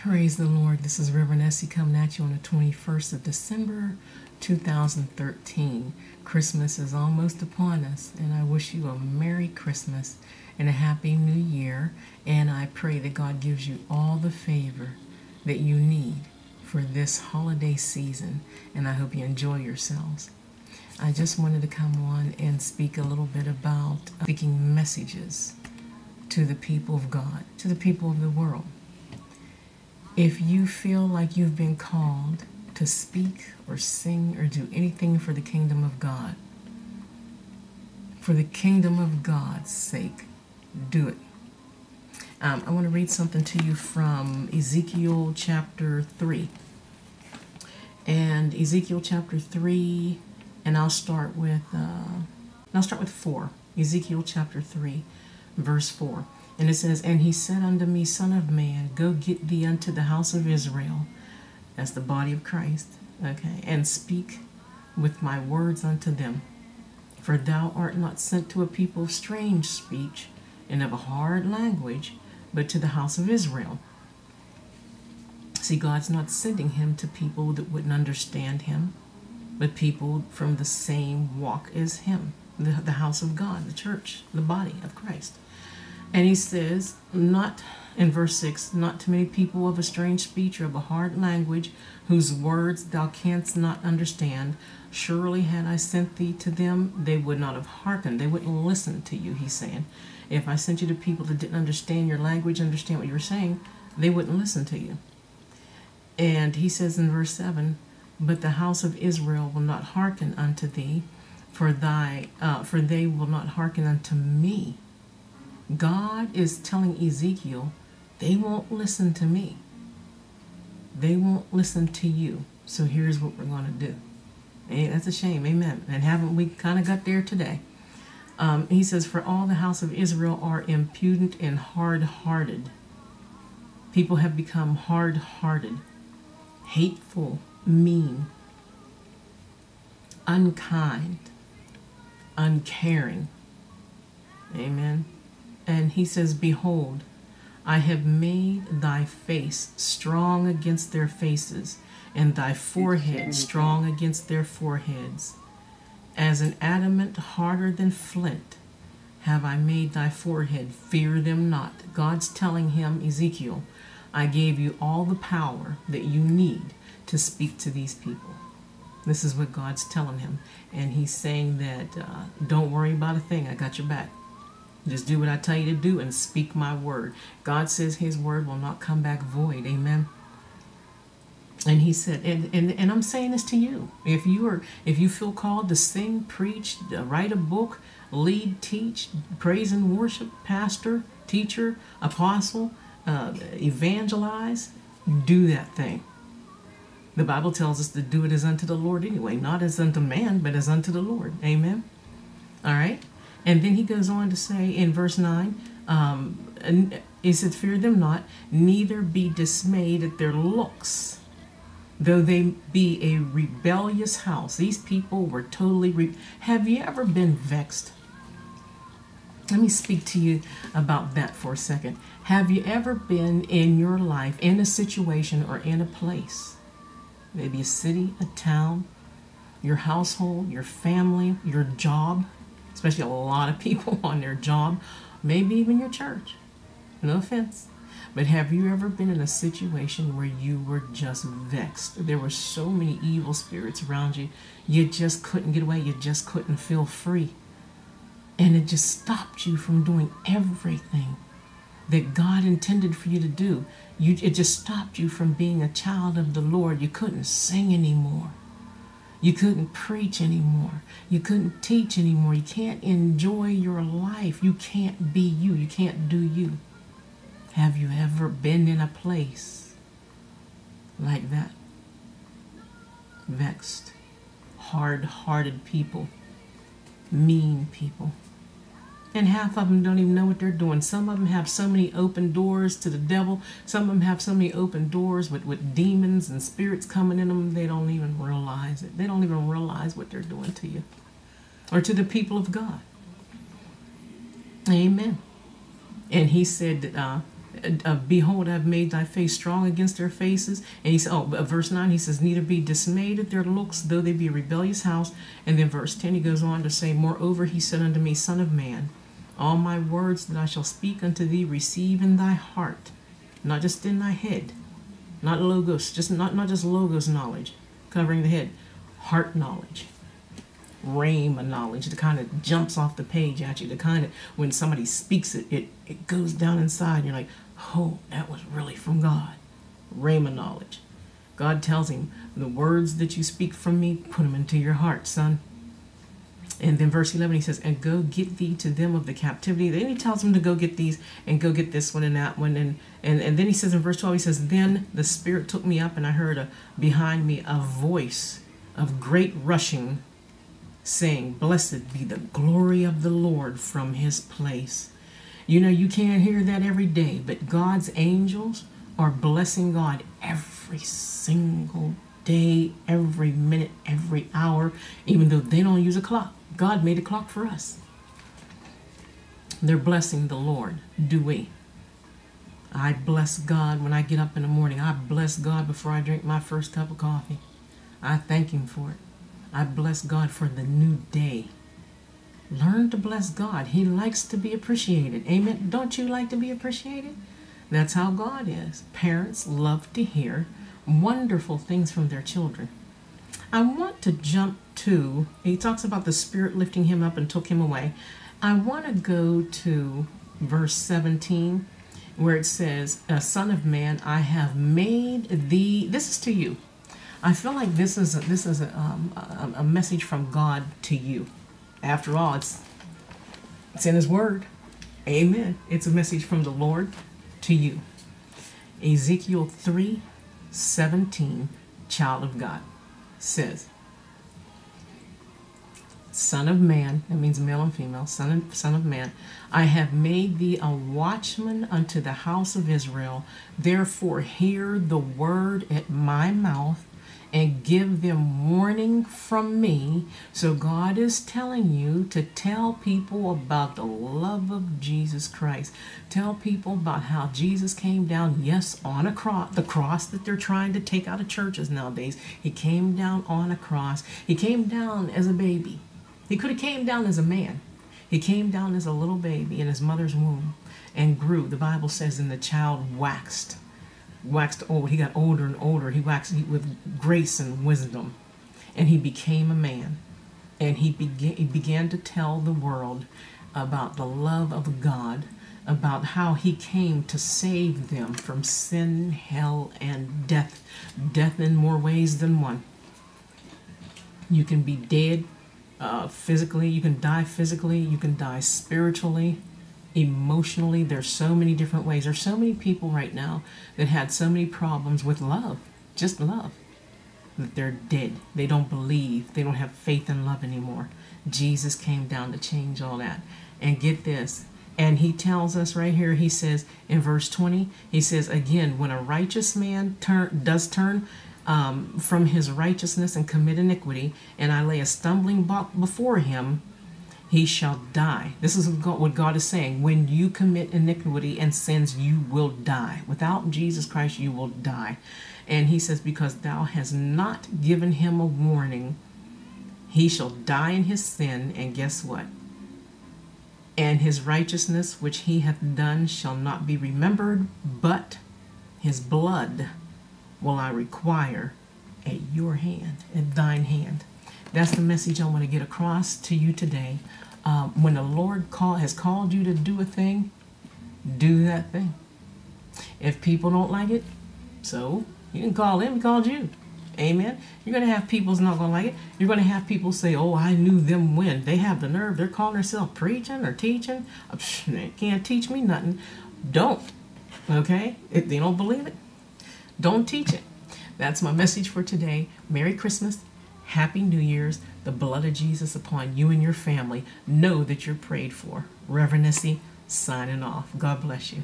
Praise the Lord. This is RevEssie coming at you on the 21st of December, 2013. Christmas is almost upon us, and I wish you a Merry Christmas and a Happy New Year. And I pray that God gives you all the favor that you need for this holiday season, and I hope you enjoy yourselves. I just wanted to come on and speak a little bit about speaking messages to the people of God, to the people of the world. If you feel like you've been called to speak or sing or do anything for the kingdom of God, for the kingdom of God's sake, do it. I want to read something to you from Ezekiel chapter 3. And Ezekiel chapter 3, and I'll start with 4. Ezekiel chapter 3, verse 4. And it says, "And he said unto me, Son of man, go get thee unto the house of Israel," that's the body of Christ, okay, "and speak with my words unto them. For thou art not sent to a people of strange speech and of a hard language, but to the house of Israel." See, God's not sending him to people that wouldn't understand him, but people from the same walk as him, the house of God, the church, the body of Christ. And he says, not, in verse 6, "Not to many people of a strange speech or of a hard language, whose words thou canst not understand. Surely had I sent thee to them, they would not have hearkened." They wouldn't listen to you, he's saying. If I sent you to people that didn't understand your language, understand what you were saying, they wouldn't listen to you. And he says in verse 7, "But the house of Israel will not hearken unto thee, for they will not hearken unto me." God is telling Ezekiel, they won't listen to me. They won't listen to you. So here's what we're going to do. Hey, that's a shame, amen. And haven't we kind of got there today? He says, "For all the house of Israel are impudent and hard-hearted." People have become hard-hearted, hateful, mean, unkind, uncaring. Amen. And he says, "Behold, I have made thy face strong against their faces, and thy forehead strong against their foreheads. As an adamant harder than flint have I made thy forehead. Fear them not." God's telling him, Ezekiel, I gave you all the power that you need to speak to these people. This is what God's telling him. And he's saying that don't worry about a thing. I got your back. Just do what I tell you to do and speak my word. God says his word will not come back void. Amen. And he said, and I'm saying this to you. If you feel called to sing, preach, write a book, lead, teach, praise and worship, pastor, teacher, apostle, evangelize, do that thing. The Bible tells us to do it as unto the Lord anyway, not as unto man, but as unto the Lord. Amen. All right. And then he goes on to say in verse 9, he said, "Fear them not, neither be dismayed at their looks, though they be a rebellious house." These people were totally have you ever been vexed? Let me speak to you about that for a second. Have you ever been in your life in a situation or in a place, maybe a city, a town, your household, your family, your job, especially a lot of people on their job, maybe even your church, no offense, but have you ever been in a situation where you were just vexed? There were so many evil spirits around you, you just couldn't get away, you just couldn't feel free, and it just stopped you from doing everything that God intended for you to do. It just stopped you from being a child of the Lord. You couldn't sing anymore. You couldn't preach anymore. You couldn't teach anymore. You can't enjoy your life. You can't be you. You can't do you. Have you ever been in a place like that? Vexed, hard-hearted people, mean people. And half of them don't even know what they're doing. Some of them have so many open doors to the devil. Some of them have so many open doors with demons and spirits coming in them, they don't even realize it. They don't even realize what they're doing to you or to the people of God. Amen. And he said that behold, I've made thy face strong against their faces. And he said, verse 9, he says, neither be dismayed at their looks, though they be a rebellious house. And then verse 10, he goes on to say, moreover, he said unto me, Son of man, all my words that I shall speak unto thee, receive in thy heart, not just in thy head, not logos, not just logos knowledge, covering the head, heart knowledge. Rhema knowledge, the kind that jumps off the page at you, the kind that when somebody speaks it goes down inside. You're like, oh, that was really from God. Rhema knowledge. God tells him, the words that you speak from me, put them into your heart, son. And then verse 11, he says, and go get thee to them of the captivity. Then he tells him to go get these and go get this one and that one. And then he says in verse 12, he says, then the Spirit took me up, and I heard behind me a voice of great rushing, saying, blessed be the glory of the Lord from his place. You know, you can't hear that every day, but God's angels are blessing God every single day, every minute, every hour, even though they don't use a clock. God made a clock for us. They're blessing the Lord. Do we? I bless God when I get up in the morning. I bless God before I drink my first cup of coffee. I thank him for it. I bless God for the new day. Learn to bless God. He likes to be appreciated. Amen. Don't you like to be appreciated? That's how God is. Parents love to hear wonderful things from their children. I want to jump to, he talks about the Spirit lifting him up and took him away. I want to go to verse 17 where it says, Son of man, I have made thee, this is to you. I feel like this is a message from God to you. After all, it's in his word. Amen. It's a message from the Lord to you. Ezekiel 3:17, child of God, says, Son of man, that means male and female, son of man, I have made thee a watchman unto the house of Israel. Therefore hear the word at my mouth, and give them warning from me. So God is telling you to tell people about the love of Jesus Christ. Tell people about how Jesus came down, yes, on a cross, the cross that they're trying to take out of churches nowadays. He came down on a cross. He came down as a baby. He could have came down as a man. He came down as a little baby in his mother's womb and grew. The Bible says, and the child waxed old. He got older and older. He waxed with grace and wisdom, and he became a man, and he began to tell the world about the love of God, about how he came to save them from sin, hell, and death in more ways than one. You can be dead physically, you can die physically, you can die spiritually, emotionally. There's so many different ways. There's so many people right now that had so many problems with love, just love, that they're dead. They don't believe. They don't have faith in love anymore. Jesus came down to change all that. And get this, and he tells us right here, he says in verse 20, he says, again, when a righteous man does turn from his righteousness and commit iniquity, and I lay a stumbling block before him, he shall die. This is what God is saying. When you commit iniquity and sins, you will die. Without Jesus Christ, you will die. And he says, because thou hast not given him a warning, he shall die in his sin. And guess what? And his righteousness, which he hath done, shall not be remembered, but his blood will I require at your hand, at thine hand. That's the message I want to get across to you today. When the Lord has called you to do a thing, do that thing. If people don't like it, so you can call him, he called you. Amen. You're going to have people who's not going to like it. You're going to have people say, oh, I knew them when. They have the nerve. They're calling themselves preaching or teaching. They can't teach me nothing. Don't. Okay? If they don't believe it, don't teach it. That's my message for today. Merry Christmas. Happy New Year's. The blood of Jesus upon you and your family. Know that you're prayed for. RevEssie signing off. God bless you.